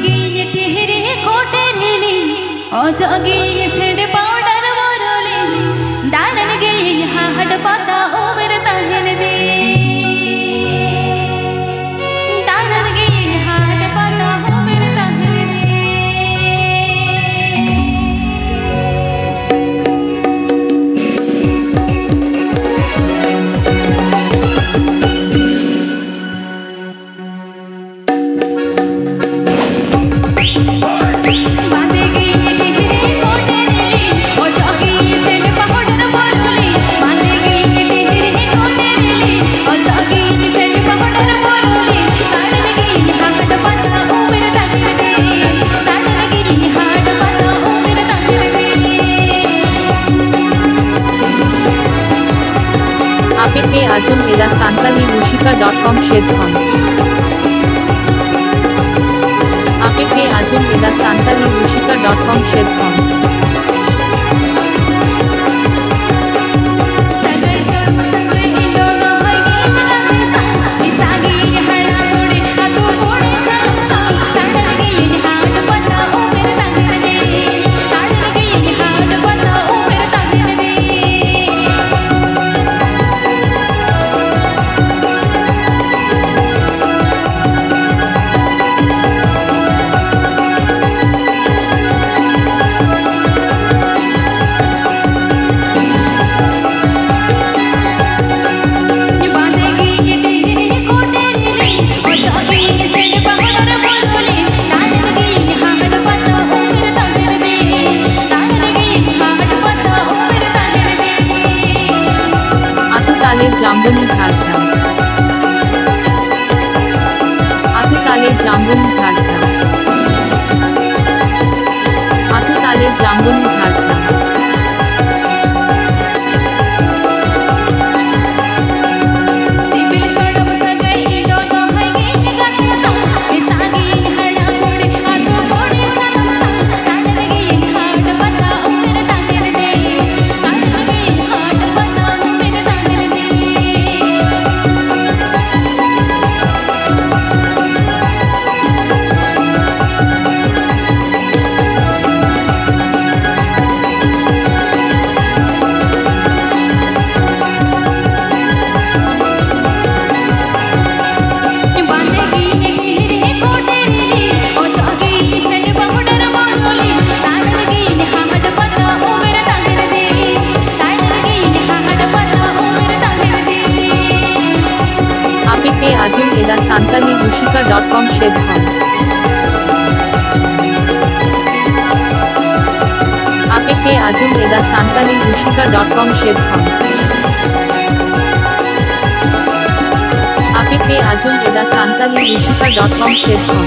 gini tihri kote rili o jogi sed powder boroli dalan gini hahad pata umar tahen de dalan gini hahad pata umar tahen de APP Ajum Eda Santali Rushika.com Shedhon APP Ajum Eda Santali Rushika.com Shedhon जाम्बुनी Jhargram आतुताले जाम्बुनी Jhargram आतुताले जाम्बुनी Jhargram APP Ajum Eda Santali Rushika.com Shedhon APP Ajum Eda Santali Rushika.com Shedhon APP Ajum Eda Santali Rushika.com Shedhon